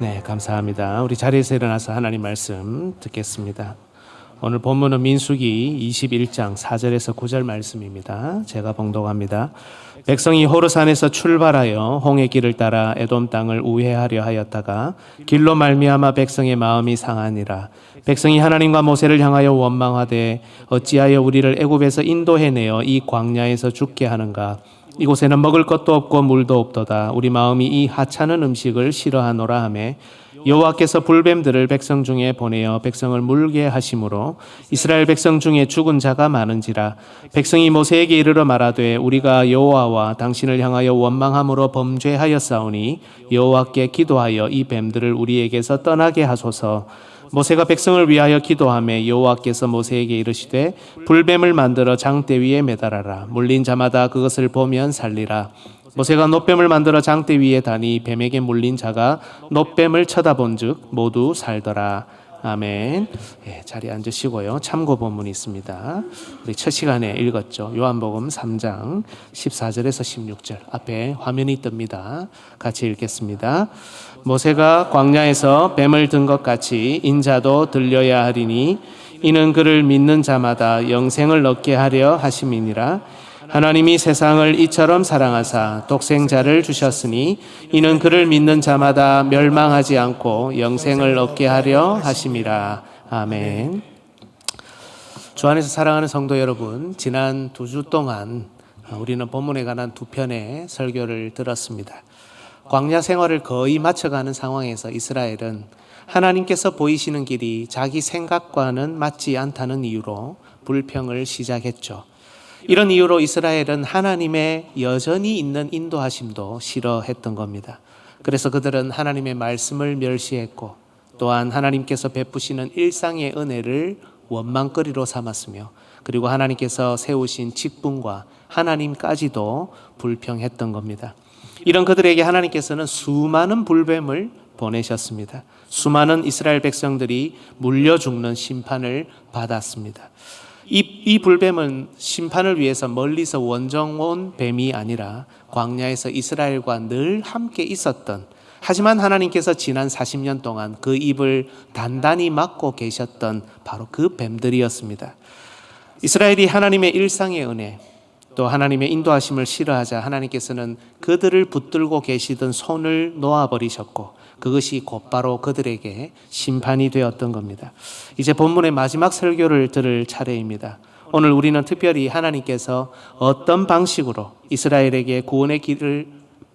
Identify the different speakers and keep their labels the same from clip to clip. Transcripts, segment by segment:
Speaker 1: 네, 감사합니다. 우리 자리에서 일어나서 하나님 말씀 듣겠습니다. 오늘 본문은 민수기 21장 4절에서 9절 말씀입니다. 제가 봉독합니다. 백성이 호르산에서 출발하여 홍해 길을 따라 에돔 땅을 우회하려 하였다가 길로 말미암아 백성의 마음이 상하니라. 백성이 하나님과 모세를 향하여 원망하되 어찌하여 우리를 애굽에서 인도해내어 이 광야에서 죽게 하는가. 이곳에는 먹을 것도 없고 물도 없도다. 우리 마음이 이 하찮은 음식을 싫어하노라 하매 여호와께서 불뱀들을 백성 중에 보내어 백성을 물게 하심으로 이스라엘 백성 중에 죽은 자가 많은지라. 백성이 모세에게 이르러 말하되 우리가 여호와와 당신을 향하여 원망함으로 범죄하였사오니 여호와께 기도하여 이 뱀들을 우리에게서 떠나게 하소서. 모세가 백성을 위하여 기도하매 여호와께서 모세에게 이르시되 불뱀을 만들어 장대 위에 매달아라. 물린 자마다 그것을 보면 살리라. 모세가 놋뱀을 만들어 장대 위에 다니 뱀에게 물린 자가 놋뱀을 쳐다본즉 모두 살더라. 아멘. 예, 자리에 앉으시고요. 참고 본문이 있습니다. 우리 첫 시간에 읽었죠. 요한복음 3장 14절에서 16절 앞에 화면이 뜹니다. 같이 읽겠습니다. 모세가 광야에서 뱀을 든 것 같이 인자도 들려야 하리니 이는 그를 믿는 자마다 영생을 얻게 하려 하심이니라. 하나님이 세상을 이처럼 사랑하사 독생자를 주셨으니 이는 그를 믿는 자마다 멸망하지 않고 영생을 얻게 하려 하심이라. 아멘. 주 안에서 사랑하는 성도 여러분, 지난 2주 동안 우리는 본문에 관한 2편의 설교를 들었습니다. 광야 생활을 거의 마쳐가는 상황에서 이스라엘은 하나님께서 보이시는 길이 자기 생각과는 맞지 않다는 이유로 불평을 시작했죠. 이런 이유로 이스라엘은 하나님의 여전히 있는 인도하심도 싫어했던 겁니다. 그래서 그들은 하나님의 말씀을 멸시했고 또한 하나님께서 베푸시는 일상의 은혜를 원망거리로 삼았으며 그리고 하나님께서 세우신 직분과 하나님까지도 불평했던 겁니다. 이런 그들에게 하나님께서는 수많은 불뱀을 보내셨습니다. 수많은 이스라엘 백성들이 물려 죽는 심판을 받았습니다. 이 불뱀은 심판을 위해서 멀리서 원정 온 뱀이 아니라 광야에서 이스라엘과 늘 함께 있었던, 하지만 하나님께서 지난 40년 동안 그 입을 단단히 막고 계셨던 바로 그 뱀들이었습니다. 이스라엘이 하나님의 일상의 은혜 또 하나님의 인도하심을 싫어하자 하나님께서는 그들을 붙들고 계시던 손을 놓아버리셨고 그것이 곧바로 그들에게 심판이 되었던 겁니다. 이제 본문의 마지막 설교를 들을 차례입니다. 오늘 우리는 특별히 하나님께서 어떤 방식으로 이스라엘에게 구원의 길을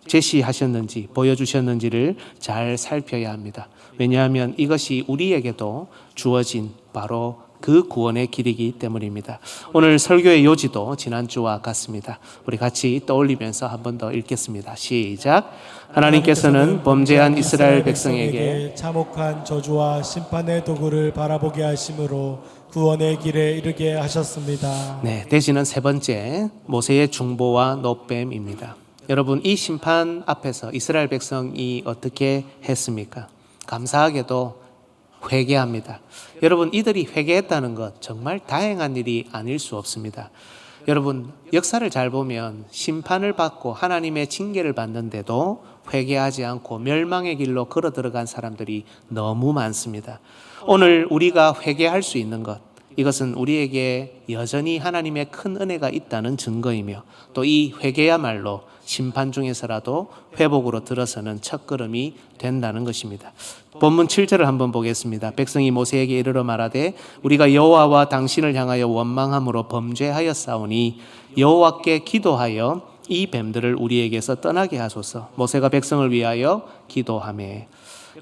Speaker 1: 제시하셨는지 보여주셨는지를 잘 살펴야 합니다. 왜냐하면 이것이 우리에게도 주어진 바로 그 구원의 길이기 때문입니다. 오늘 설교의 요지도 지난주와 같습니다. 우리 같이 떠올리면서 한 번 더 읽겠습니다. 시작. 하나님께서는 범죄한 이스라엘 백성에게
Speaker 2: 참혹한 저주와 심판의 도구를 바라보게 하심으로 구원의 길에 이르게 하셨습니다.
Speaker 1: 네, 대지는 세 번째 모세의 중보와 놋뱀입니다. 여러분, 이 심판 앞에서 이스라엘 백성이 어떻게 했습니까? 감사하게도 회개합니다. 여러분, 이들이 회개했다는 것 정말 다행한 일이 아닐 수 없습니다. 여러분, 역사를 잘 보면 심판을 받고 하나님의 징계를 받는데도 회개하지 않고 멸망의 길로 걸어 들어간 사람들이 너무 많습니다. 오늘 우리가 회개할 수 있는 것, 이것은 우리에게 여전히 하나님의 큰 은혜가 있다는 증거이며 또 이 회개야말로 심판 중에서라도 회복으로 들어서는 첫걸음이 된다는 것입니다. 본문 7절을 한번 보겠습니다. 백성이 모세에게 이르러 말하되 우리가 여호와와 당신을 향하여 원망함으로 범죄하였사오니 여호와께 기도하여 이 뱀들을 우리에게서 떠나게 하소서. 모세가 백성을 위하여 기도하매.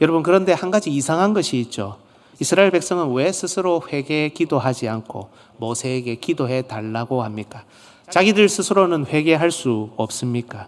Speaker 1: 여러분, 그런데 한 가지 이상한 것이 있죠. 이스라엘 백성은 왜 스스로 회개에 기도하지 않고 모세에게 기도해 달라고 합니까? 자기들 스스로는 회개할 수 없습니까?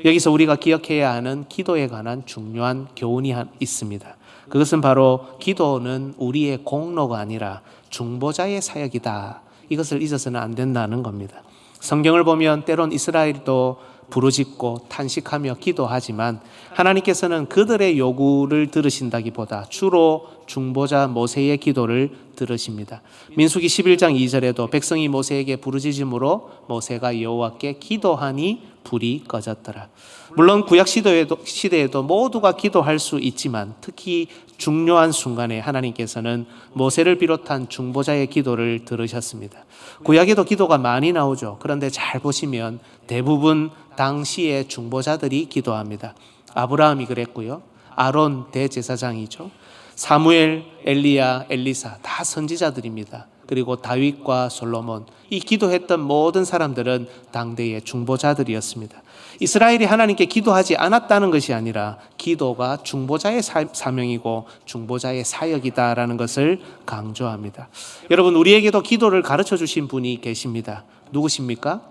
Speaker 1: 여기서 우리가 기억해야 하는 기도에 관한 중요한 교훈이 있습니다. 그것은 바로 기도는 우리의 공로가 아니라 중보자의 사역이다. 이것을 잊어서는 안 된다는 겁니다. 성경을 보면 때론 이스라엘도 부르짖고 탄식하며 기도하지만 하나님께서는 그들의 요구를 들으신다기보다 주로 중보자 모세의 기도를 들으십니다. 민수기 11장 2절에도 백성이 모세에게 부르짖음으로 모세가 여호와께 기도하니 불이 꺼졌더라. 물론 구약 시대에도 모두가 기도할 수 있지만 특히 중요한 순간에 하나님께서는 모세를 비롯한 중보자의 기도를 들으셨습니다. 구약에도 기도가 많이 나오죠. 그런데 잘 보시면 대부분 당시의 중보자들이 기도합니다. 아브라함이 그랬고요. 아론 대제사장이죠. 사무엘, 엘리야, 엘리사 다 선지자들입니다. 그리고 다윗과 솔로몬, 이 기도했던 모든 사람들은 당대의 중보자들이었습니다. 이스라엘이 하나님께 기도하지 않았다는 것이 아니라 기도가 중보자의 사명이고 중보자의 사역이다라는 것을 강조합니다. 여러분, 우리에게도 기도를 가르쳐 주신 분이 계십니다. 누구십니까?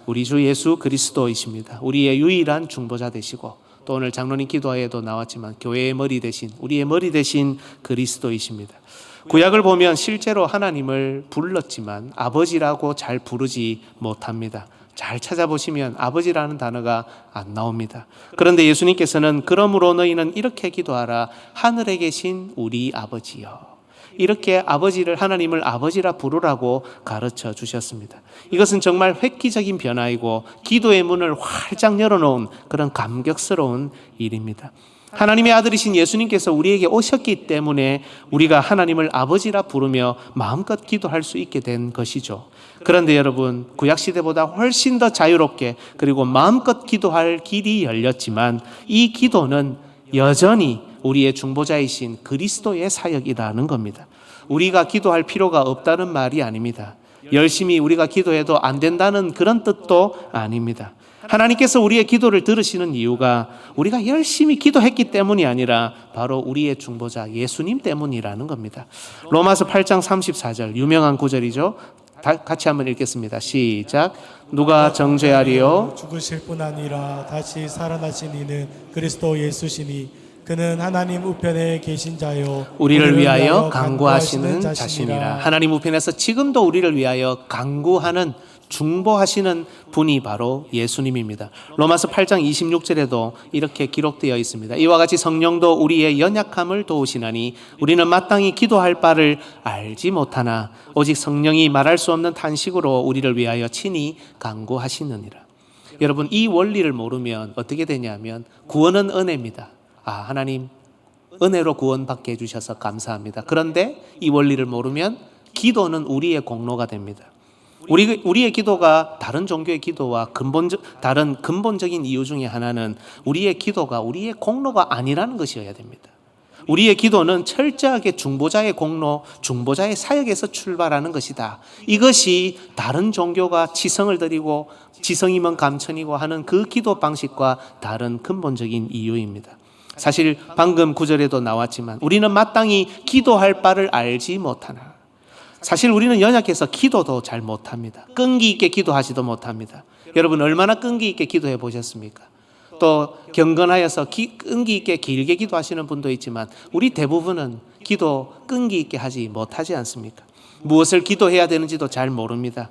Speaker 1: 우리 주 예수 그리스도이십니다. 우리의 유일한 중보자 되시고 또 오늘 장로님 기도회에도 나왔지만 교회의 머리 되신, 우리의 머리 되신 그리스도이십니다. 구약을 보면 실제로 하나님을 불렀지만 아버지라고 잘 부르지 못합니다. 잘 찾아보시면 아버지라는 단어가 안 나옵니다. 그런데 예수님께서는 그러므로 너희는 이렇게 기도하라. 하늘에 계신 우리 아버지여. 이렇게 아버지를, 하나님을 아버지라 부르라고 가르쳐 주셨습니다. 이것은 정말 획기적인 변화이고 기도의 문을 활짝 열어놓은 그런 감격스러운 일입니다. 하나님의 아들이신 예수님께서 우리에게 오셨기 때문에 우리가 하나님을 아버지라 부르며 마음껏 기도할 수 있게 된 것이죠. 그런데 여러분, 구약시대보다 훨씬 더 자유롭게 그리고 마음껏 기도할 길이 열렸지만 이 기도는 여전히 우리의 중보자이신 그리스도의 사역이라는 겁니다. 우리가 기도할 필요가 없다는 말이 아닙니다. 열심히 우리가 기도해도 안 된다는 그런 뜻도 아닙니다. 하나님께서 우리의 기도를 들으시는 이유가 우리가 열심히 기도했기 때문이 아니라 바로 우리의 중보자 예수님 때문이라는 겁니다. 로마서 8장 34절 유명한 구절이죠. 같이 한번 읽겠습니다. 시작. 누가 정죄하리요?
Speaker 2: 죽으실 뿐 아니라 다시 살아나신 이는 그리스도 예수시니 그는 하나님 우편에 계신 자요
Speaker 1: 우리를 위하여 간구하시는 자신이라. 하나님 우편에서 지금도 우리를 위하여 간구하는, 중보하시는 분이 바로 예수님입니다. 로마서 8장 26절에도 이렇게 기록되어 있습니다. 이와 같이 성령도 우리의 연약함을 도우시나니 우리는 마땅히 기도할 바를 알지 못하나 오직 성령이 말할 수 없는 탄식으로 우리를 위하여 친히 간구하시느니라. 여러분, 이 원리를 모르면 어떻게 되냐면 구원은 은혜입니다. 하나님 은혜로 구원받게 해주셔서 감사합니다. 그런데 이 원리를 모르면 기도는 우리의 공로가 됩니다. 우리의 기도가 다른 종교의 기도와 다른 근본적인 이유 중에 하나는 우리의 기도가 우리의 공로가 아니라는 것이어야 됩니다. 우리의 기도는 철저하게 중보자의 공로, 중보자의 사역에서 출발하는 것이다. 이것이 다른 종교가 지성을 드리고 지성이면 감천이고 하는 그 기도 방식과 다른 근본적인 이유입니다. 사실 방금 구절에도 나왔지만 우리는 마땅히 기도할 바를 알지 못하나. 사실 우리는 연약해서 기도도 잘 못합니다. 끈기 있게 기도하지도 못합니다. 여러분, 얼마나 끈기 있게 기도해 보셨습니까? 또 경건하여서 끈기 있게 길게 기도하시는 분도 있지만 우리 대부분은 기도 끈기 있게 하지 못하지 않습니까? 무엇을 기도해야 되는지도 잘 모릅니다.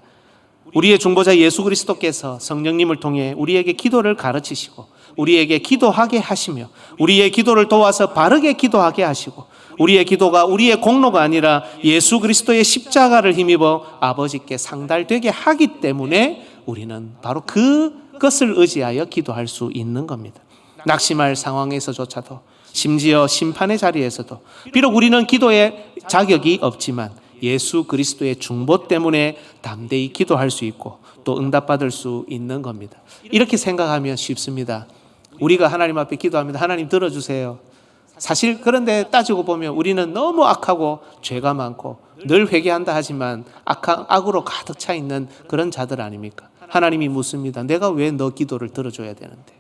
Speaker 1: 우리의 중보자 예수 그리스도께서 성령님을 통해 우리에게 기도를 가르치시고 우리에게 기도하게 하시며 우리의 기도를 도와서 바르게 기도하게 하시고 우리의 기도가 우리의 공로가 아니라 예수 그리스도의 십자가를 힘입어 아버지께 상달되게 하기 때문에 우리는 바로 그것을 의지하여 기도할 수 있는 겁니다. 낙심할 상황에서조차도, 심지어 심판의 자리에서도 비록 우리는 기도에 자격이 없지만 예수 그리스도의 중보 때문에 담대히 기도할 수 있고 또 응답받을 수 있는 겁니다. 이렇게 생각하면 쉽습니다. 우리가 하나님 앞에 기도합니다. 하나님 들어주세요. 사실 그런데 따지고 보면 우리는 너무 악하고 죄가 많고 늘 회개한다 하지만 악으로 가득 차 있는 그런 자들 아닙니까? 하나님이 묻습니다. 내가 왜 너 기도를 들어줘야 되는데?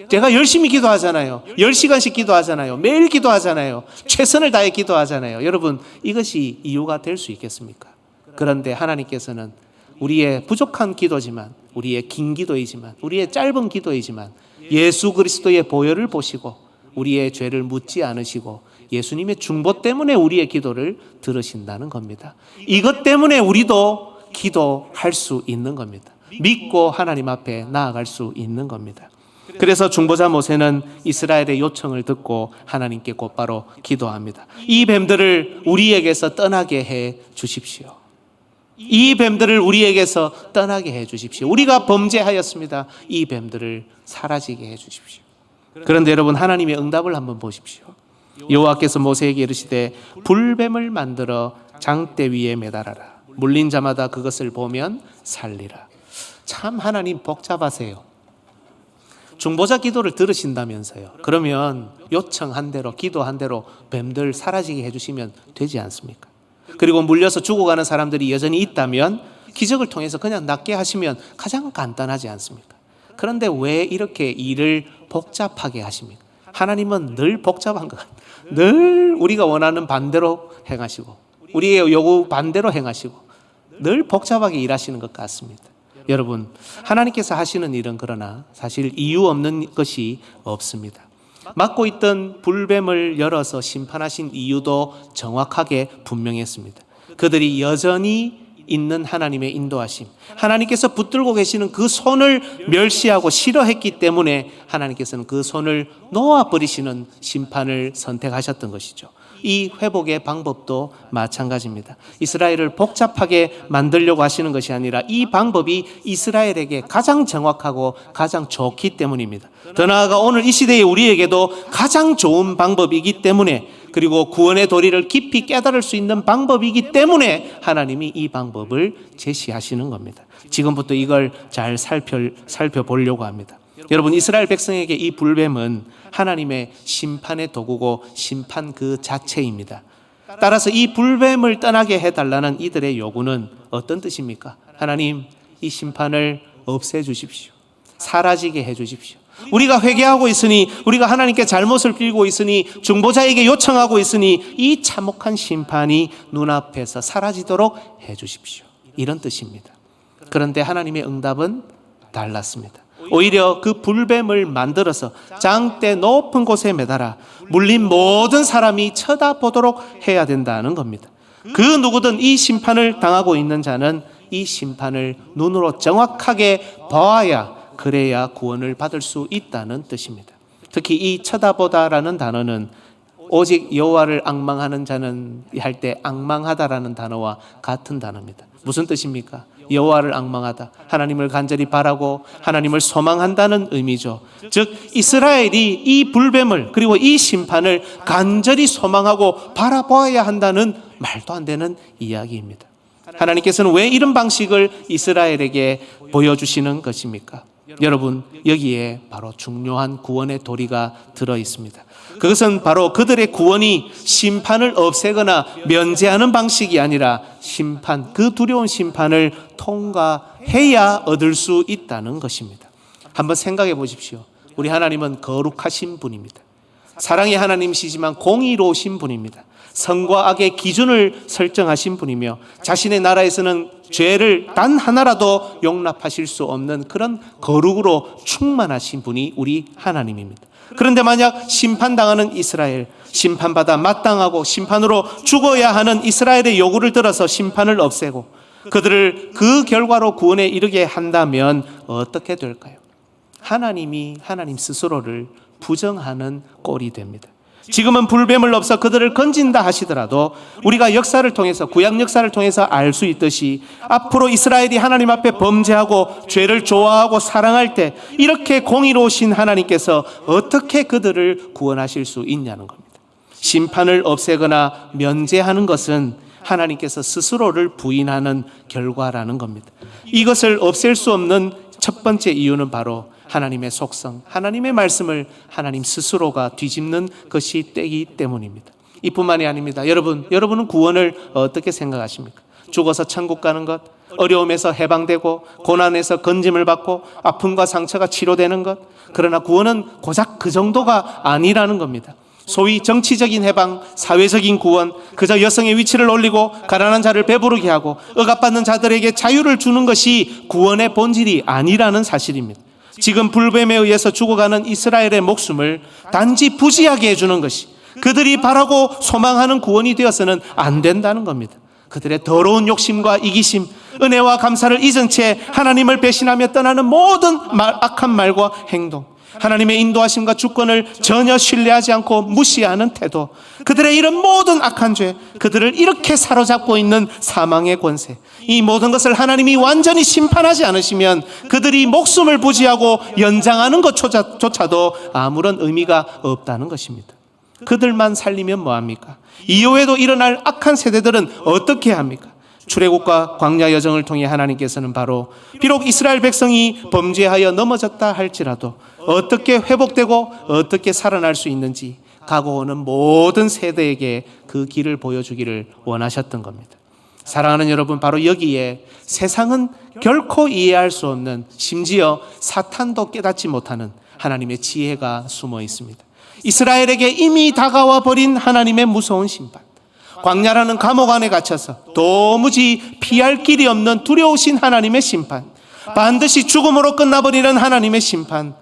Speaker 1: 제가 열심히 기도하잖아요. 10시간씩 기도하잖아요. 매일 기도하잖아요. 최선을 다해 기도하잖아요. 여러분, 이것이 이유가 될 수 있겠습니까? 그런데 하나님께서는 우리의 부족한 기도지만, 우리의 긴 기도이지만, 우리의 짧은 기도이지만 예수 그리스도의 보혈을 보시고 우리의 죄를 묻지 않으시고 예수님의 중보 때문에 우리의 기도를 들으신다는 겁니다. 이것 때문에 우리도 기도할 수 있는 겁니다. 믿고 하나님 앞에 나아갈 수 있는 겁니다. 그래서 중보자 모세는 이스라엘의 요청을 듣고 하나님께 곧바로 기도합니다. 이 뱀들을 우리에게서 떠나게 해 주십시오. 이 뱀들을 우리에게서 떠나게 해 주십시오. 우리가 범죄하였습니다. 이 뱀들을 사라지게 해 주십시오. 그런데 여러분, 하나님의 응답을 한번 보십시오. 여호와께서 모세에게 이르시되 불뱀을 만들어 장대 위에 매달아라. 물린 자마다 그것을 보면 살리라. 참 하나님 복잡하세요. 중보자 기도를 들으신다면서요. 그러면 요청한 대로, 기도한 대로 뱀들 사라지게 해주시면 되지 않습니까? 그리고 물려서 죽어가는 사람들이 여전히 있다면 기적을 통해서 그냥 낫게 하시면 가장 간단하지 않습니까? 그런데 왜 이렇게 일을 복잡하게 하십니까? 하나님은 늘 복잡한 것 같아요. 늘 우리가 원하는 반대로 행하시고 우리의 요구 반대로 행하시고 늘 복잡하게 일하시는 것 같습니다. 여러분, 하나님께서 하시는 일은 그러나 사실 이유 없는 것이 없습니다. 막고 있던 불뱀을 열어서 심판하신 이유도 정확하게 분명했습니다. 그들이 여전히 있는 하나님의 인도하심, 하나님께서 붙들고 계시는 그 손을 멸시하고 싫어했기 때문에 하나님께서는 그 손을 놓아버리시는 심판을 선택하셨던 것이죠. 이 회복의 방법도 마찬가지입니다. 이스라엘을 복잡하게 만들려고 하시는 것이 아니라 이 방법이 이스라엘에게 가장 정확하고 가장 좋기 때문입니다. 더 나아가 오늘 이 시대에 우리에게도 가장 좋은 방법이기 때문에, 그리고 구원의 도리를 깊이 깨달을 수 있는 방법이기 때문에 하나님이 이 방법을 제시하시는 겁니다. 지금부터 이걸 잘 살펴보려고 합니다. 여러분, 이스라엘 백성에게 이 불뱀은 하나님의 심판의 도구고 심판 그 자체입니다. 따라서 이 불뱀을 떠나게 해달라는 이들의 요구는 어떤 뜻입니까? 하나님, 이 심판을 없애주십시오. 사라지게 해주십시오. 우리가 회개하고 있으니, 우리가 하나님께 잘못을 빌고 있으니, 중보자에게 요청하고 있으니 이 참혹한 심판이 눈앞에서 사라지도록 해주십시오. 이런 뜻입니다. 그런데 하나님의 응답은 달랐습니다. 오히려 그 불뱀을 만들어서 장대 높은 곳에 매달아 물린 모든 사람이 쳐다보도록 해야 된다는 겁니다. 그 누구든 이 심판을 당하고 있는 자는 이 심판을 눈으로 정확하게 봐야, 그래야 구원을 받을 수 있다는 뜻입니다. 특히 이 쳐다보다라는 단어는 오직 여호와를 앙망하는 자는 할 때 앙망하다라는 단어와 같은 단어입니다. 무슨 뜻입니까? 여호와를 앙망하다, 하나님을 간절히 바라고 하나님을 소망한다는 의미죠. 즉 이스라엘이 이 불뱀을, 그리고 이 심판을 간절히 소망하고 바라보아야 한다는 말도 안 되는 이야기입니다. 하나님께서는 왜 이런 방식을 이스라엘에게 보여주시는 것입니까? 여러분, 여기에 바로 중요한 구원의 도리가 들어 있습니다. 그것은 바로 그들의 구원이 심판을 없애거나 면제하는 방식이 아니라 심판, 그 두려운 심판을 통과해야 얻을 수 있다는 것입니다. 한번 생각해 보십시오. 우리 하나님은 거룩하신 분입니다. 사랑의 하나님이시지만 공의로우신 분입니다. 선과 악의 기준을 설정하신 분이며 자신의 나라에서는 죄를 단 하나라도 용납하실 수 없는 그런 거룩으로 충만하신 분이 우리 하나님입니다. 그런데 만약 심판당하는 이스라엘, 심판받아 마땅하고 심판으로 죽어야 하는 이스라엘의 요구를 들어서 심판을 없애고 그들을 그 결과로 구원에 이르게 한다면 어떻게 될까요? 하나님이 하나님 스스로를 부정하는 꼴이 됩니다. 지금은 불뱀을 없어 그들을 건진다 하시더라도 우리가 역사를 통해서, 구약 역사를 통해서 알 수 있듯이 앞으로 이스라엘이 하나님 앞에 범죄하고 죄를 좋아하고 사랑할 때 이렇게 공의로우신 하나님께서 어떻게 그들을 구원하실 수 있냐는 겁니다. 심판을 없애거나 면제하는 것은 하나님께서 스스로를 부인하는 결과라는 겁니다. 이것을 없앨 수 없는 첫 번째 이유는 바로 하나님의 속성, 하나님의 말씀을 하나님 스스로가 뒤집는 것이 때이기 때문입니다. 이뿐만이 아닙니다. 여러분은 구원을 어떻게 생각하십니까? 죽어서 천국 가는 것, 어려움에서 해방되고 고난에서 건짐을 받고 아픔과 상처가 치료되는 것. 그러나 구원은 고작 그 정도가 아니라는 겁니다. 소위 정치적인 해방, 사회적인 구원, 그저 여성의 위치를 올리고 가난한 자를 배부르게 하고 억압받는 자들에게 자유를 주는 것이 구원의 본질이 아니라는 사실입니다. 지금 불뱀에 의해서 죽어가는 이스라엘의 목숨을 단지 부지하게 해주는 것이 그들이 바라고 소망하는 구원이 되어서는 안 된다는 겁니다. 그들의 더러운 욕심과 이기심, 은혜와 감사를 잊은 채 하나님을 배신하며 떠나는 모든 악한 말과 행동, 하나님의 인도하심과 주권을 전혀 신뢰하지 않고 무시하는 태도, 그들의 이런 모든 악한 죄, 그들을 이렇게 사로잡고 있는 사망의 권세, 이 모든 것을 하나님이 완전히 심판하지 않으시면 그들이 목숨을 부지하고 연장하는 것조차도 아무런 의미가 없다는 것입니다. 그들만 살리면 뭐합니까? 이후에도 일어날 악한 세대들은 어떻게 합니까? 출애굽과 광야 여정을 통해 하나님께서는 바로 비록 이스라엘 백성이 범죄하여 넘어졌다 할지라도 어떻게 회복되고 어떻게 살아날 수 있는지 가고 오는 모든 세대에게 그 길을 보여주기를 원하셨던 겁니다. 사랑하는 여러분, 바로 여기에 세상은 결코 이해할 수 없는, 심지어 사탄도 깨닫지 못하는 하나님의 지혜가 숨어 있습니다. 이스라엘에게 이미 다가와 버린 하나님의 무서운 심판, 광야라는 감옥 안에 갇혀서 도무지 피할 길이 없는 두려우신 하나님의 심판, 반드시 죽음으로 끝나버리는 하나님의 심판.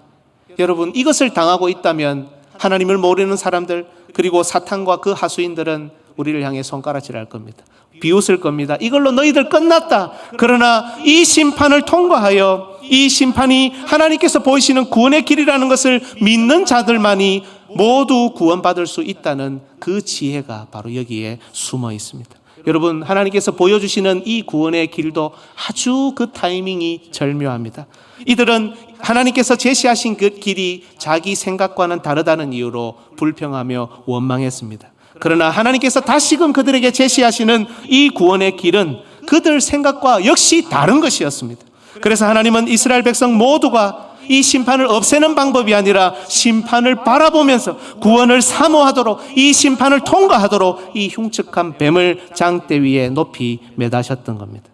Speaker 1: 여러분, 이것을 당하고 있다면 하나님을 모르는 사람들, 그리고 사탄과 그 하수인들은 우리를 향해 손가락질할 겁니다. 비웃을 겁니다. 이걸로 너희들 끝났다. 그러나 이 심판을 통과하여 이 심판이 하나님께서 보이시는 구원의 길이라는 것을 믿는 자들만이 모두 구원받을 수 있다는 그 지혜가 바로 여기에 숨어 있습니다. 여러분, 하나님께서 보여주시는 이 구원의 길도 아주 그 타이밍이 절묘합니다. 이들은 하나님께서 제시하신 그 길이 자기 생각과는 다르다는 이유로 불평하며 원망했습니다. 그러나 하나님께서 다시금 그들에게 제시하시는 이 구원의 길은 그들 생각과 역시 다른 것이었습니다. 그래서 하나님은 이스라엘 백성 모두가 이 심판을 없애는 방법이 아니라 심판을 바라보면서 구원을 사모하도록, 이 심판을 통과하도록 이 흉측한 뱀을 장대 위에 높이 매다셨던 겁니다.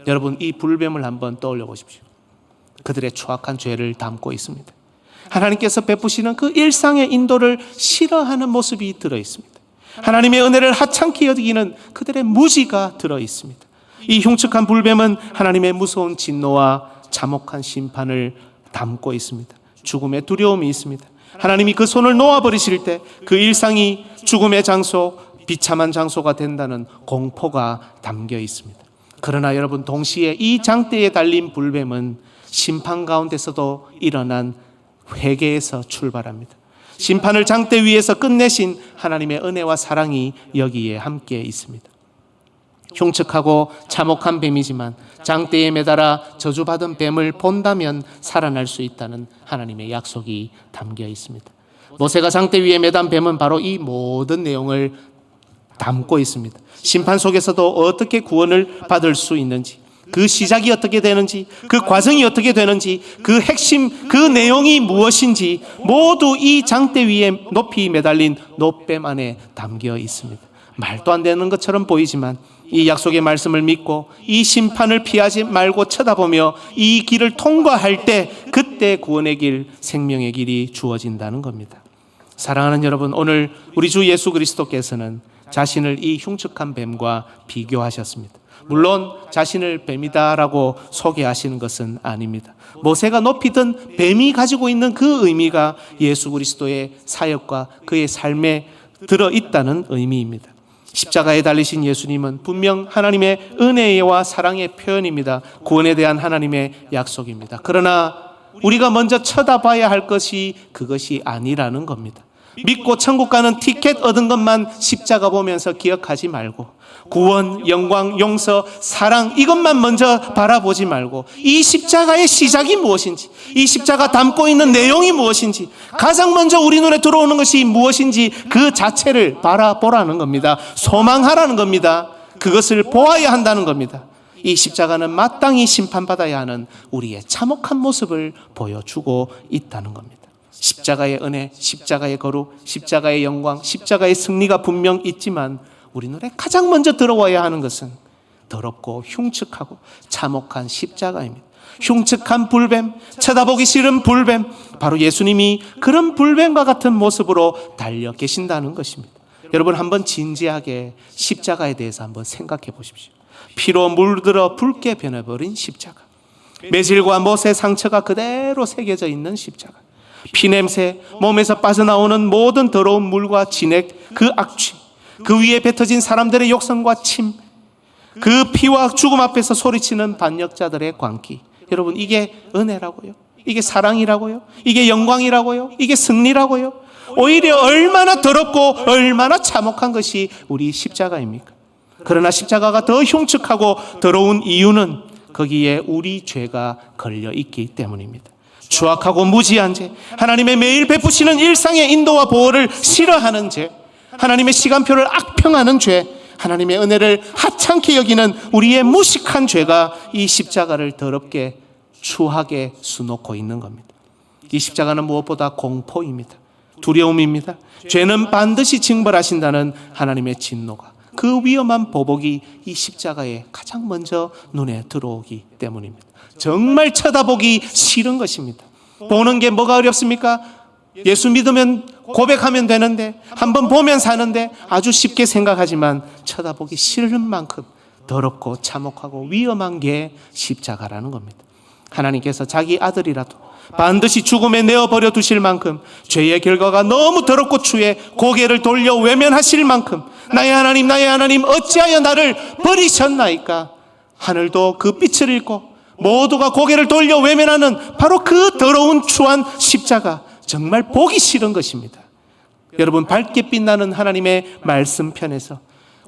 Speaker 1: 여러분, 이 불뱀을 한번 떠올려 보십시오. 그들의 추악한 죄를 담고 있습니다. 하나님께서 베푸시는 그 일상의 인도를 싫어하는 모습이 들어 있습니다. 하나님의 은혜를 하찮게 여기는 그들의 무지가 들어 있습니다. 이 흉측한 불뱀은 하나님의 무서운 진노와 참혹한 심판을 담고 있습니다. 죽음의 두려움이 있습니다. 하나님이 그 손을 놓아버리실 때 그 일상이 죽음의 장소, 비참한 장소가 된다는 공포가 담겨 있습니다. 그러나 여러분, 동시에 이 장대에 달린 불뱀은 심판 가운데서도 일어난 회개에서 출발합니다. 심판을 장대 위에서 끝내신 하나님의 은혜와 사랑이 여기에 함께 있습니다. 흉측하고 참혹한 뱀이지만 장대에 매달아 저주받은 뱀을 본다면 살아날 수 있다는 하나님의 약속이 담겨 있습니다. 모세가 장대 위에 매단 뱀은 바로 이 모든 내용을 담고 있습니다. 심판 속에서도 어떻게 구원을 받을 수 있는지, 그 시작이 어떻게 되는지, 그 과정이 어떻게 되는지, 그 핵심, 그 내용이 무엇인지 모두 이 장대 위에 높이 매달린 놋뱀 안에 담겨 있습니다. 말도 안 되는 것처럼 보이지만 이 약속의 말씀을 믿고 이 심판을 피하지 말고 쳐다보며 이 길을 통과할 때 그때 구원의 길, 생명의 길이 주어진다는 겁니다. 사랑하는 여러분, 오늘 우리 주 예수 그리스도께서는 자신을 이 흉측한 뱀과 비교하셨습니다. 물론 자신을 뱀이다라고 소개하시는 것은 아닙니다. 모세가 높이 든 뱀이 가지고 있는 그 의미가 예수 그리스도의 사역과 그의 삶에 들어있다는 의미입니다. 십자가에 달리신 예수님은 분명 하나님의 은혜와 사랑의 표현입니다. 구원에 대한 하나님의 약속입니다. 그러나 우리가 먼저 쳐다봐야 할 것이 그것이 아니라는 겁니다. 믿고 천국 가는 티켓 얻은 것만 십자가 보면서 기억하지 말고 구원, 영광, 용서, 사랑 이것만 먼저 바라보지 말고 이 십자가의 시작이 무엇인지, 이 십자가 담고 있는 내용이 무엇인지, 가장 먼저 우리 눈에 들어오는 것이 무엇인지 그 자체를 바라보라는 겁니다. 소망하라는 겁니다. 그것을 보아야 한다는 겁니다. 이 십자가는 마땅히 심판받아야 하는 우리의 참혹한 모습을 보여주고 있다는 겁니다. 십자가의 은혜, 십자가의 거룩, 십자가의 영광, 십자가의 승리가 분명 있지만 우리 눈에 가장 먼저 들어와야 하는 것은 더럽고 흉측하고 참혹한 십자가입니다. 흉측한 불뱀, 쳐다보기 싫은 불뱀, 바로 예수님이 그런 불뱀과 같은 모습으로 달려 계신다는 것입니다. 여러분, 한번 진지하게 십자가에 대해서 한번 생각해 보십시오. 피로 물들어 붉게 변해버린 십자가, 매질과 못의 상처가 그대로 새겨져 있는 십자가, 피냄새, 몸에서 빠져나오는 모든 더러운 물과 진액, 그 악취, 그 위에 뱉어진 사람들의 욕성과 침, 그 피와 죽음 앞에서 소리치는 반역자들의 광기. 여러분, 이게 은혜라고요? 이게 사랑이라고요? 이게 영광이라고요? 이게 승리라고요? 오히려 얼마나 더럽고 얼마나 참혹한 것이 우리 십자가입니까? 그러나 십자가가 더 흉측하고 더러운 이유는 거기에 우리 죄가 걸려 있기 때문입니다. 추악하고 무지한 죄, 하나님의 매일 베푸시는 일상의 인도와 보호를 싫어하는 죄, 하나님의 시간표를 악평하는 죄, 하나님의 은혜를 하찮게 여기는 우리의 무식한 죄가 이 십자가를 더럽게 추하게 수놓고 있는 겁니다. 이 십자가는 무엇보다 공포입니다. 두려움입니다. 죄는 반드시 징벌하신다는 하나님의 진노가, 그 위험한 보복이 이 십자가에 가장 먼저 눈에 들어오기 때문입니다. 정말 쳐다보기 싫은 것입니다. 보는 게 뭐가 어렵습니까? 예수 믿으면 고백하면 되는데, 한번 보면 사는데 아주 쉽게 생각하지만 쳐다보기 싫은 만큼 더럽고 참혹하고 위험한 게 십자가라는 겁니다. 하나님께서 자기 아들이라도 반드시 죽음에 내어버려 두실 만큼, 죄의 결과가 너무 더럽고 추해 고개를 돌려 외면하실 만큼, 나의 하나님 어찌하여 나를 버리셨나이까? 하늘도 그 빛을 잃고 모두가 고개를 돌려 외면하는 바로 그 더러운 추한 십자가, 정말 보기 싫은 것입니다. 여러분, 밝게 빛나는 하나님의 말씀편에서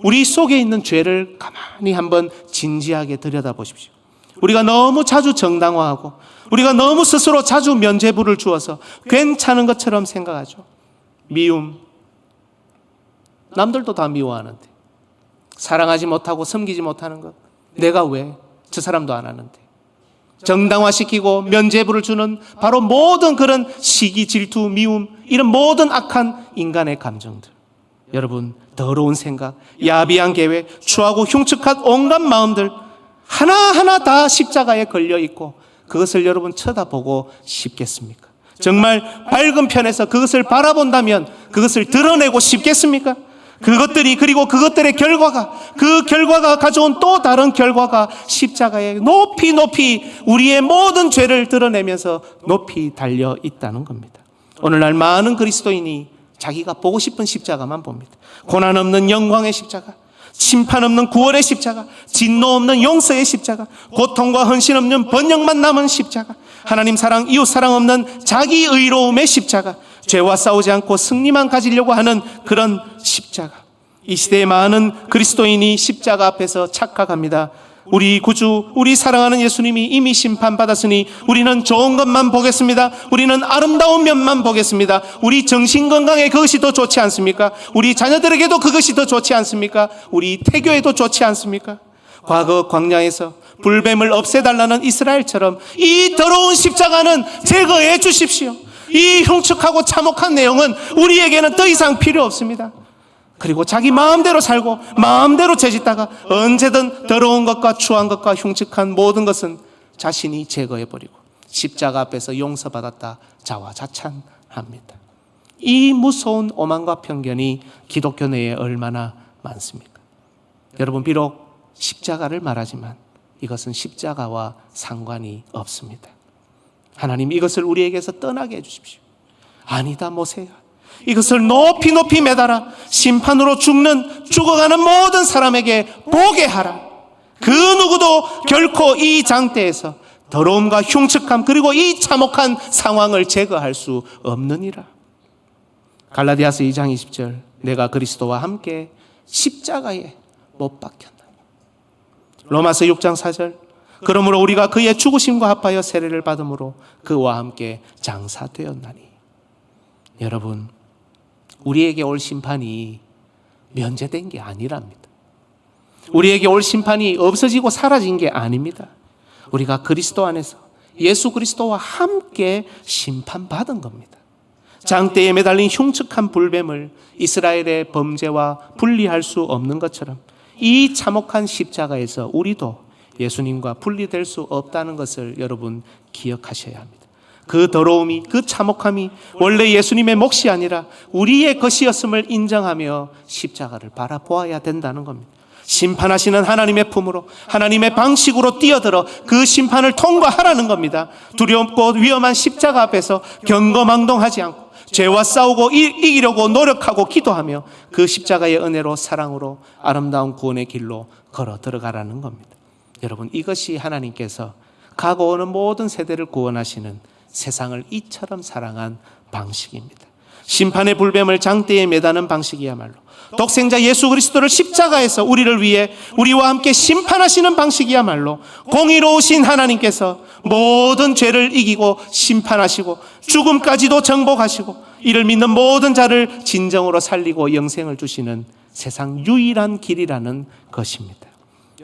Speaker 1: 우리 속에 있는 죄를 가만히 한번 진지하게 들여다보십시오. 우리가 너무 자주 정당화하고 우리가 너무 스스로 자주 면죄부를 주어서 괜찮은 것처럼 생각하죠. 미움, 남들도 다 미워하는데, 사랑하지 못하고 섬기지 못하는 것, 내가 왜? 저 사람도 안 하는데. 정당화시키고 면죄부를 주는 바로 모든 그런 시기, 질투, 미움, 이런 모든 악한 인간의 감정들, 여러분, 더러운 생각, 야비한 계획, 추하고 흉측한 온갖 마음들 하나하나 다 십자가에 걸려있고, 그것을 여러분 쳐다보고 싶겠습니까? 정말 밝은 편에서 그것을 바라본다면 그것을 드러내고 싶겠습니까? 그것들이, 그리고 그것들의 결과가, 그 결과가 가져온 또 다른 결과가 십자가에 높이 높이 우리의 모든 죄를 드러내면서 높이 달려 있다는 겁니다. 오늘날 많은 그리스도인이 자기가 보고 싶은 십자가만 봅니다. 고난 없는 영광의 십자가, 심판 없는 구원의 십자가, 진노 없는 용서의 십자가, 고통과 헌신 없는 번영만 남은 십자가, 하나님 사랑, 이웃 사랑 없는 자기 의로움의 십자가, 죄와 싸우지 않고 승리만 가지려고 하는 그런 십자가. 이 시대의 많은 그리스도인이 십자가 앞에서 착각합니다. 우리 구주, 우리 사랑하는 예수님이 이미 심판받았으니 우리는 좋은 것만 보겠습니다. 우리는 아름다운 면만 보겠습니다. 우리 정신건강에 그것이 더 좋지 않습니까? 우리 자녀들에게도 그것이 더 좋지 않습니까? 우리 태교에도 좋지 않습니까? 과거 광야에서 불뱀을 없애달라는 이스라엘처럼 이 더러운 십자가는 제거해 주십시오. 이 흉측하고 참혹한 내용은 우리에게는 더 이상 필요 없습니다. 그리고 자기 마음대로 살고 마음대로 죄짓다가 언제든 더러운 것과 추한 것과 흉측한 모든 것은 자신이 제거해버리고 십자가 앞에서 용서받았다 자화자찬합니다. 이 무서운 오만과 편견이 기독교 내에 얼마나 많습니까? 여러분, 비록 십자가를 말하지만 이것은 십자가와 상관이 없습니다. 하나님, 이것을 우리에게서 떠나게 해주십시오. 아니다 모세야, 이것을 높이 높이 매달아 심판으로 죽어가는 모든 사람에게 보게 하라. 그 누구도 결코 이 장대에서 더러움과 흉측함, 그리고 이 참혹한 상황을 제거할 수 없느니라. 갈라디아서 2장 20절, 내가 그리스도와 함께 십자가에 못 박혔나니. 로마서 6장 4절, 그러므로 우리가 그의 죽으심과 합하여 세례를 받음으로 그와 함께 장사되었나니. 여러분, 우리에게 올 심판이 면제된 게 아니랍니다. 우리에게 올 심판이 없어지고 사라진 게 아닙니다. 우리가 그리스도 안에서 예수 그리스도와 함께 심판받은 겁니다. 장대에 매달린 흉측한 불뱀을 이스라엘의 범죄와 분리할 수 없는 것처럼 이 참혹한 십자가에서 우리도 예수님과 분리될 수 없다는 것을 여러분 기억하셔야 합니다. 그 더러움이, 그 참혹함이 원래 예수님의 몫이 아니라 우리의 것이었음을 인정하며 십자가를 바라보아야 된다는 겁니다. 심판하시는 하나님의 품으로, 하나님의 방식으로 뛰어들어 그 심판을 통과하라는 겁니다. 두렵고 위험한 십자가 앞에서 경거망동하지 않고 죄와 싸우고 이기려고 노력하고 기도하며 그 십자가의 은혜로, 사랑으로 아름다운 구원의 길로 걸어 들어가라는 겁니다. 여러분, 이것이 하나님께서 가고 오는 모든 세대를 구원하시는 세상을 이처럼 사랑한 방식입니다. 심판의 불뱀을 장대에 매다는 방식이야말로 독생자 예수 그리스도를 십자가에서 우리를 위해 우리와 함께 심판하시는 방식이야말로 공의로우신 하나님께서 모든 죄를 이기고 심판하시고 죽음까지도 정복하시고 이를 믿는 모든 자를 진정으로 살리고 영생을 주시는 세상 유일한 길이라는 것입니다.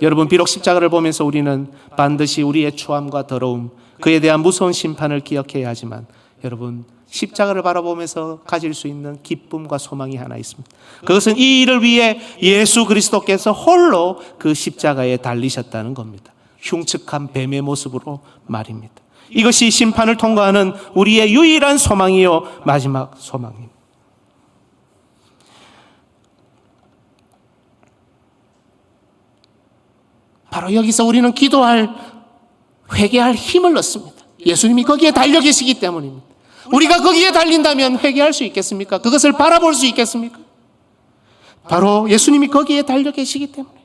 Speaker 1: 여러분, 비록 십자가를 보면서 우리는 반드시 우리의 추함과 더러움, 그에 대한 무서운 심판을 기억해야 하지만 여러분, 십자가를 바라보면서 가질 수 있는 기쁨과 소망이 하나 있습니다. 그것은 이 일을 위해 예수 그리스도께서 홀로 그 십자가에 달리셨다는 겁니다. 흉측한 뱀의 모습으로 말입니다. 이것이 심판을 통과하는 우리의 유일한 소망이요 마지막 소망입니다. 바로 여기서 우리는 회개할 힘을 얻습니다. 예수님이 거기에 달려 계시기 때문입니다. 우리가 거기에 달린다면 회개할 수 있겠습니까? 그것을 바라볼 수 있겠습니까? 바로 예수님이 거기에 달려 계시기 때문에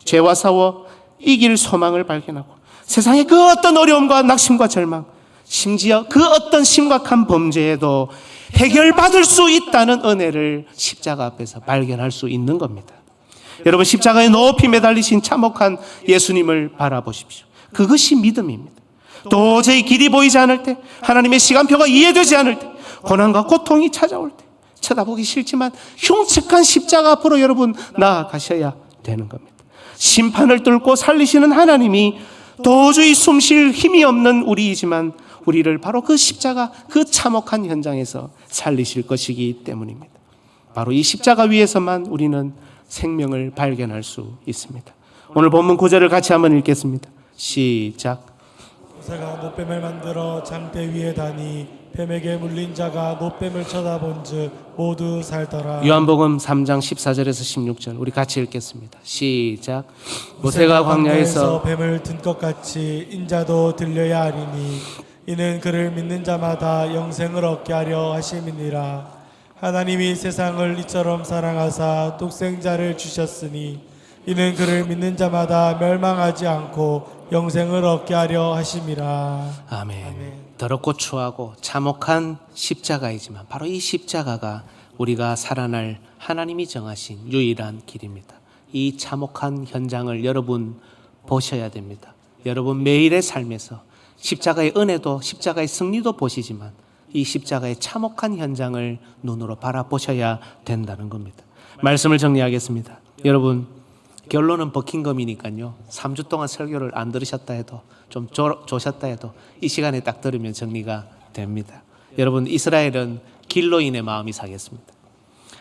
Speaker 1: 죄와 싸워 이길 소망을 발견하고 세상의 그 어떤 어려움과 낙심과 절망, 심지어 그 어떤 심각한 범죄에도 해결받을 수 있다는 은혜를 십자가 앞에서 발견할 수 있는 겁니다. 여러분, 십자가에 높이 매달리신 참혹한 예수님을 바라보십시오. 그것이 믿음입니다. 도저히 길이 보이지 않을 때, 하나님의 시간표가 이해되지 않을 때, 고난과 고통이 찾아올 때, 쳐다보기 싫지만 흉측한 십자가 앞으로 여러분 나아가셔야 되는 겁니다. 심판을 뚫고 살리시는 하나님이 도저히 숨쉴 힘이 없는 우리이지만 우리를 바로 그 십자가, 그 참혹한 현장에서 살리실 것이기 때문입니다. 바로 이 십자가 위에서만 우리는 생명을 발견할 수 있습니다. 오늘 본문 9절을 같이 한번 읽겠습니다. 시작.
Speaker 2: 모세가 노뱀을 만들어 장대 위에 다니 뱀에게 물린 자가 노뱀을 쳐다본즉 모두 살더라.
Speaker 1: 요한복음 3장 14절에서 16절 우리 같이 읽겠습니다. 시작. 모세가 광야에서
Speaker 2: 뱀을 든 것 같이 인자도 들려야 하리니 이는 그를 믿는 자마다 영생을 얻게 하려 하심이니라. 하나님이 세상을 이처럼 사랑하사 독생자를 주셨으니 이는 그를 믿는 자마다 멸망하지 않고 영생을 얻게 하려 하심이라.
Speaker 1: 아멘. 더럽고 추하고 참혹한 십자가이지만 바로 이 십자가가 우리가 살아날 하나님이 정하신 유일한 길입니다. 이 참혹한 현장을 여러분 보셔야 됩니다. 여러분 매일의 삶에서 십자가의 은혜도 십자가의 승리도 보시지만 이 십자가의 참혹한 현장을 눈으로 바라보셔야 된다는 겁니다. 말씀을 정리하겠습니다. 여러분, 결론은 버킹엄이니까요. 3주 동안 설교를 안 들으셨다 해도 좀 조셨다 해도 이 시간에 딱 들으면 정리가 됩니다. 여러분, 이스라엘은 길로 인해 마음이 상했습니다.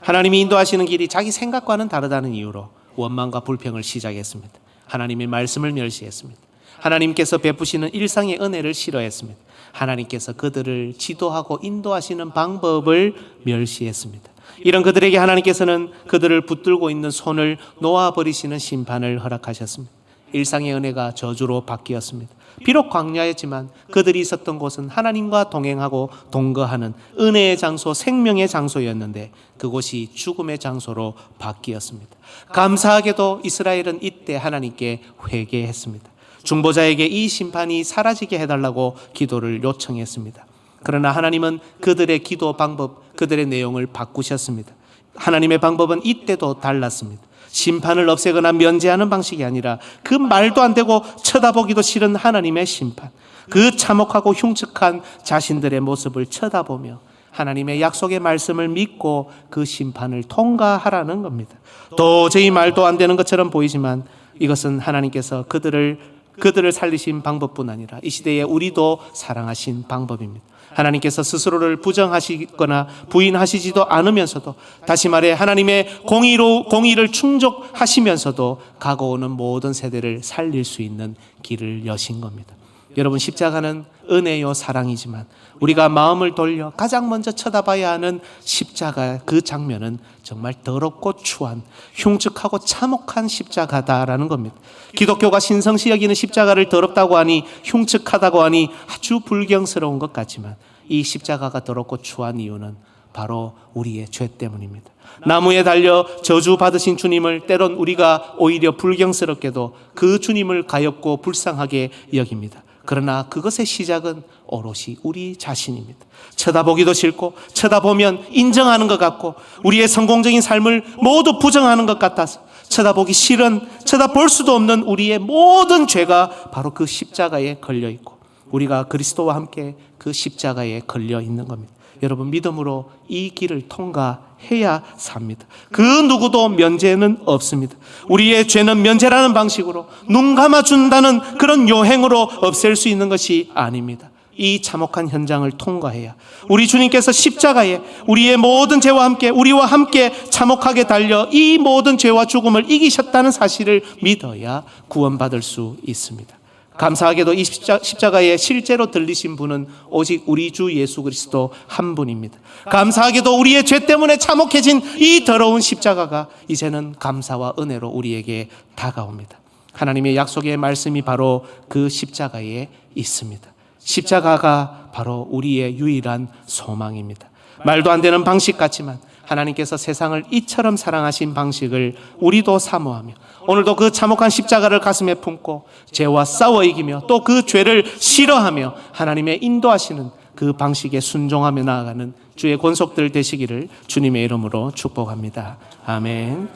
Speaker 1: 하나님이 인도하시는 길이 자기 생각과는 다르다는 이유로 원망과 불평을 시작했습니다. 하나님의 말씀을 멸시했습니다. 하나님께서 베푸시는 일상의 은혜를 싫어했습니다. 하나님께서 그들을 지도하고 인도하시는 방법을 멸시했습니다. 이런 그들에게 하나님께서는 그들을 붙들고 있는 손을 놓아버리시는 심판을 허락하셨습니다. 일상의 은혜가 저주로 바뀌었습니다. 비록 광야였지만 그들이 있었던 곳은 하나님과 동행하고 동거하는 은혜의 장소, 생명의 장소였는데 그곳이 죽음의 장소로 바뀌었습니다. 감사하게도 이스라엘은 이때 하나님께 회개했습니다. 중보자에게 이 심판이 사라지게 해달라고 기도를 요청했습니다. 그러나 하나님은 그들의 기도 방법, 그들의 내용을 바꾸셨습니다. 하나님의 방법은 이때도 달랐습니다. 심판을 없애거나 면제하는 방식이 아니라 그 말도 안 되고 쳐다보기도 싫은 하나님의 심판, 그 참혹하고 흉측한 자신들의 모습을 쳐다보며 하나님의 약속의 말씀을 믿고 그 심판을 통과하라는 겁니다. 도저히 말도 안 되는 것처럼 보이지만 이것은 하나님께서 그들을 살리신 방법뿐 아니라 이 시대에 우리도 사랑하신 방법입니다. 하나님께서 스스로를 부정하시거나 부인하시지도 않으면서도, 다시 말해 하나님의 공의를 충족하시면서도 가고오는 모든 세대를 살릴 수 있는 길을 여신 겁니다. 여러분, 십자가는 은혜요 사랑이지만 우리가 마음을 돌려 가장 먼저 쳐다봐야 하는 십자가, 그 장면은 정말 더럽고 추한 흉측하고 참혹한 십자가다라는 겁니다. 기독교가 신성시 여기는 십자가를 더럽다고 하니 흉측하다고 하니 아주 불경스러운 것 같지만 이 십자가가 더럽고 추한 이유는 바로 우리의 죄 때문입니다. 나무에 달려 저주받으신 주님을 때론 우리가 오히려 불경스럽게도 그 주님을 가엾고 불쌍하게 여깁니다. 그러나 그것의 시작은 오롯이 우리 자신입니다. 쳐다보기도 싫고 쳐다보면 인정하는 것 같고 우리의 성공적인 삶을 모두 부정하는 것 같아서 쳐다보기 싫은, 쳐다볼 수도 없는 우리의 모든 죄가 바로 그 십자가에 걸려 있고 우리가 그리스도와 함께 그 십자가에 걸려 있는 겁니다. 여러분, 믿음으로 이 길을 통과해야 삽니다. 그 누구도 면죄는 없습니다. 우리의 죄는 면죄라는 방식으로 눈 감아준다는 그런 요행으로 없앨 수 있는 것이 아닙니다. 이 참혹한 현장을 통과해야 우리 주님께서 십자가에 우리의 모든 죄와 함께 우리와 함께 참혹하게 달려 이 모든 죄와 죽음을 이기셨다는 사실을 믿어야 구원받을 수 있습니다. 감사하게도 이 십자가에 실제로 들리신 분은 오직 우리 주 예수 그리스도 한 분입니다. 감사하게도 우리의 죄 때문에 참혹해진 이 더러운 십자가가 이제는 감사와 은혜로 우리에게 다가옵니다. 하나님의 약속의 말씀이 바로 그 십자가에 있습니다. 십자가가 바로 우리의 유일한 소망입니다. 말도 안 되는 방식 같지만 하나님께서 세상을 이처럼 사랑하신 방식을 우리도 사모하며 오늘도 그 참혹한 십자가를 가슴에 품고 죄와 싸워 이기며 또 그 죄를 싫어하며 하나님의 인도하시는 그 방식에 순종하며 나아가는 주의 권속들 되시기를 주님의 이름으로 축복합니다. 아멘.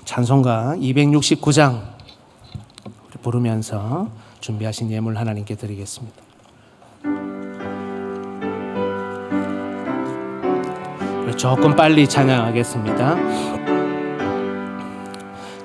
Speaker 1: 찬송가 269장 부르면서 준비하신 예물 하나님께 드리겠습니다. 조금 빨리 찬양하겠습니다.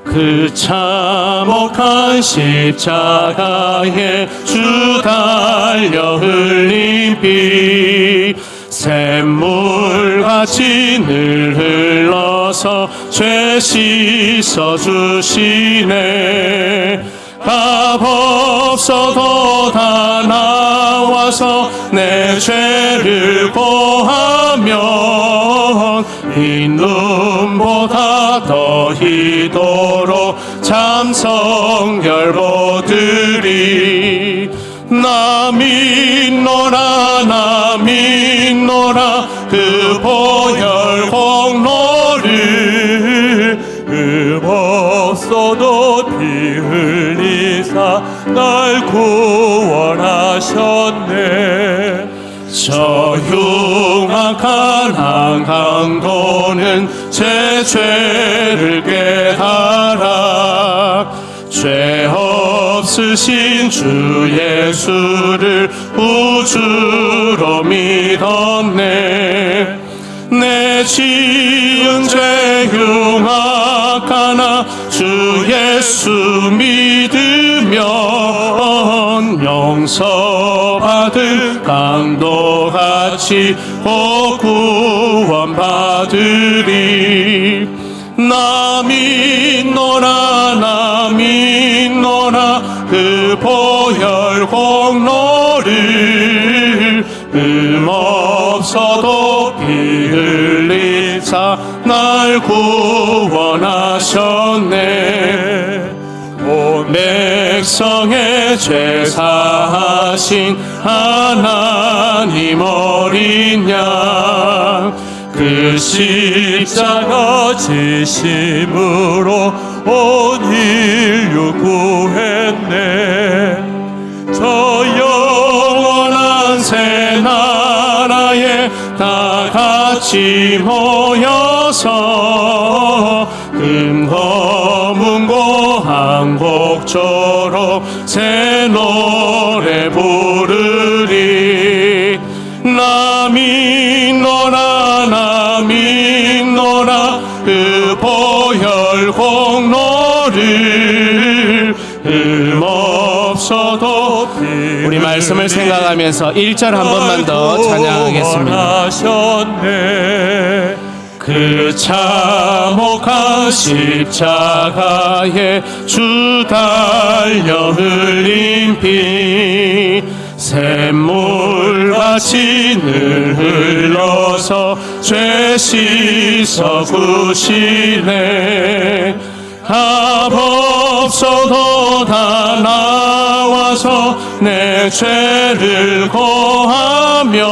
Speaker 1: 그 참혹한 십자가에 주 달려 흘린 피 샘물같이 늘 흘러서 죄 씻어 주시네. 값 없어도 다 나와서 내 죄를 고하면 이 눈보다 더 희도록 참 성결보들이 나 믿노라 나 믿노라 그 보혈 공로를 흠 없어도 피 흘리사 날 구원하셨네. 저 흉악한 한강도는 제 죄를 깨달아 죄 없으신 주 예수를 우주로 믿었네. 내 지은 죄 흉악하나 주 예수 믿으면 용서받을 강도같이 구원받으리. 나 믿노라 나 믿노라 그 보혈 공로를 흠 없어도 피 흘리사 날 구원하셨네. 온 백성의 죄 사하신 하나님 어린 양 그 십자가 지심으로 온 인류 구했네. 저 영원한 새 나라에 다 같이 모여서 금 검은 고한 곡조로 새 노래 부르리. 나 믿노라 나 믿노라 그 보혈 공로를 흠 없어도 우리 말씀을 생각하면서 1절 한 번만 더 찬양하겠습니다. 그 참혹한 십자가에 주 달려 흘린 피 샘물같이 늘 흘러서 죄 씻어 주시네. 값 없어도 다 나와서 내 죄를 고하면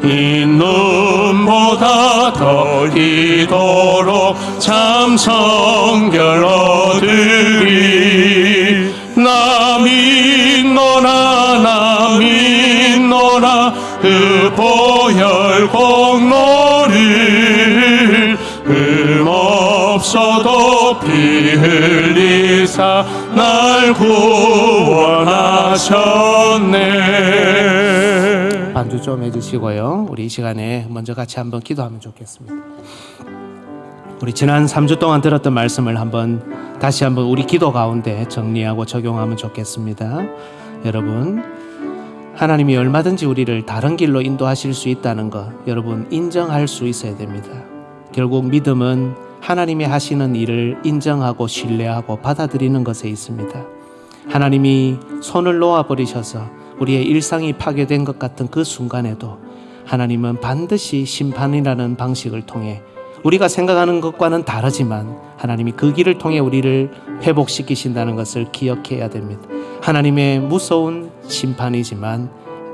Speaker 1: 이 눈보다 더 희도록 참 성결 얻으리. 나 믿노
Speaker 3: 없어도 피 흘리사 날 구원하셨네.
Speaker 1: 반주 좀 해주시고요. 우리 이 시간에 먼저 같이 한번 기도하면 좋겠습니다. 우리 지난 3주 동안 들었던 말씀을 다시 한번 우리 기도 가운데 정리하고 적용하면 좋겠습니다. 여러분, 하나님이 얼마든지 우리를 다른 길로 인도하실 수 있다는 것 여러분 인정할 수 있어야 됩니다. 결국 믿음은 하나님이 하시는 일을 인정하고 신뢰하고 받아들이는 것에 있습니다. 하나님이 손을 놓아버리셔서 우리의 일상이 파괴된 것 같은 그 순간에도 하나님은 반드시 심판이라는 방식을 통해 우리가 생각하는 것과는 다르지만 하나님이 그 길을 통해 우리를 회복시키신다는 것을 기억해야 됩니다. 하나님의 무서운 심판이지만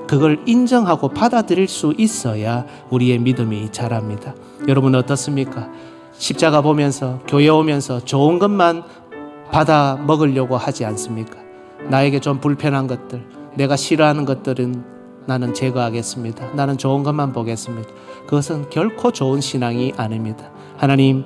Speaker 1: 그걸 인정하고 받아들일 수 있어야 우리의 믿음이 자랍니다. 여러분 어떻습니까? 십자가 보면서 교회 오면서 좋은 것만 받아 먹으려고 하지 않습니까? 나에게 좀 불편한 것들, 내가 싫어하는 것들은 나는 제거하겠습니다. 나는 좋은 것만 보겠습니다. 그것은 결코 좋은 신앙이 아닙니다. 하나님,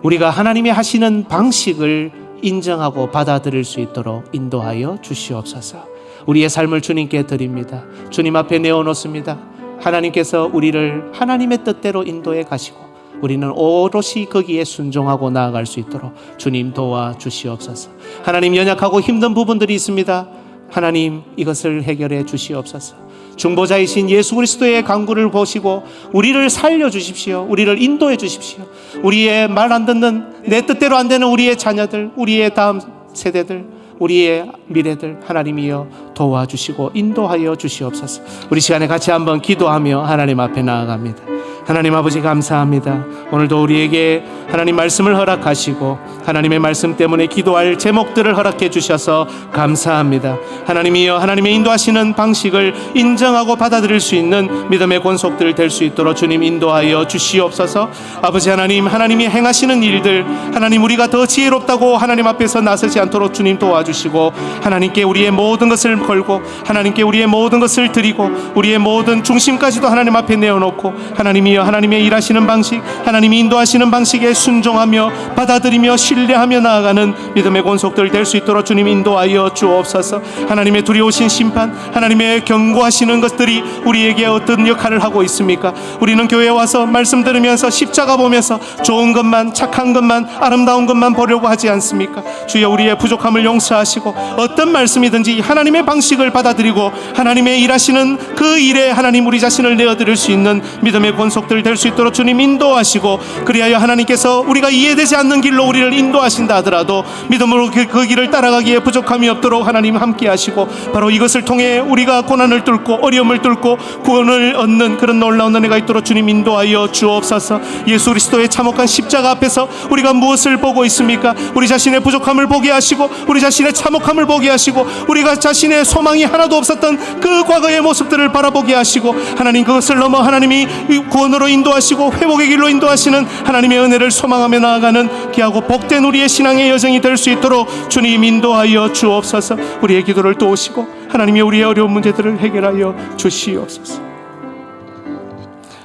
Speaker 1: 우리가 하나님이 하시는 방식을 인정하고 받아들일 수 있도록 인도하여 주시옵소서. 우리의 삶을 주님께 드립니다. 주님 앞에 내어놓습니다. 하나님께서 우리를 하나님의 뜻대로 인도해 가시고 우리는 오롯이 거기에 순종하고 나아갈 수 있도록 주님 도와주시옵소서. 하나님, 연약하고 힘든 부분들이 있습니다. 하나님, 이것을 해결해 주시옵소서. 중보자이신 예수 그리스도의 간구를 보시고 우리를 살려주십시오. 우리를 인도해 주십시오. 우리의 말 안 듣는, 내 뜻대로 안 되는 우리의 자녀들, 우리의 다음 세대들, 우리의 미래들 하나님이여 도와주시고 인도하여 주시옵소서. 우리 시간에 같이 한번 기도하며 하나님 앞에 나아갑니다. 하나님 아버지 감사합니다. 오늘도 우리에게 하나님 말씀을 허락하시고 하나님의 말씀 때문에 기도할 제목들을 허락해 주셔서 감사합니다. 하나님이여, 하나님의 인도하시는 방식을 인정하고 받아들일 수 있는 믿음의 권속들 될 수 있도록 주님 인도하여 주시옵소서. 아버지 하나님, 하나님이 행하시는 일들 하나님 우리가 더 지혜롭다고 하나님 앞에서 나서지 않도록 주님 도와주시고 하나님께 우리의 모든 것을 걸고 하나님께 우리의 모든 것을 드리고 우리의 모든 중심까지도 하나님 앞에 내어놓고 하나님이여, 하나님의 일하시는 방식, 하나님이 인도하시는 방식에 순종하며 받아들이며 신뢰하며 나아가는 믿음의 권속들 될 수 있도록 주님 인도하여 주옵소서. 하나님의 두려우신 심판, 하나님의 경고하시는 것들이 우리에게 어떤 역할을 하고 있습니까? 우리는 교회에 와서 말씀 들으면서 십자가 보면서 좋은 것만, 착한 것만, 아름다운 것만 보려고 하지 않습니까? 주여, 우리의 부족함을 용서하시고 어떤 말씀이든지 하나님의 방식을 받아들이고 하나님의 일하시는 그 일에 하나님 우리 자신을 내어드릴 수 있는 믿음의 권속들 될 수 있도록 주님 인도하시고, 그리하여 하나님께서 우리가 이해되지 않는 길로 우리를 인도하신다 하더라도 믿음으로 그 길을 따라가기에 부족함이 없도록 하나님 함께 하시고, 바로 이것을 통해 우리가 고난을 뚫고 어려움을 뚫고 구원을 얻는 그런 놀라운 은혜가 있도록 주님 인도하여 주옵소서. 예수 그리스도의 참혹한 십자가 앞에서 우리가 무엇을 보고 있습니까? 우리 자신의 부족함을 보게 하시고 우리 자신의 참혹함을 보게 하시고 우리가 자신의 소망이 하나도 없었던 그 과거의 모습들을 바라보게 하시고 하나님, 그것을 넘어 하나님이 구원으로 인도하시고 회복의 길로 인도하시는 하나님의 은혜를 소망하며 나아가는 귀하고 복된 우리의 신앙의 여정이 될 수 있도록 주님 인도하여 주옵소서. 우리의 기도를 도우시고 하나님이 우리의 어려운 문제들을 해결하여 주시옵소서.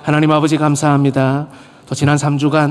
Speaker 1: 하나님 아버지 감사합니다. 또 지난 3주간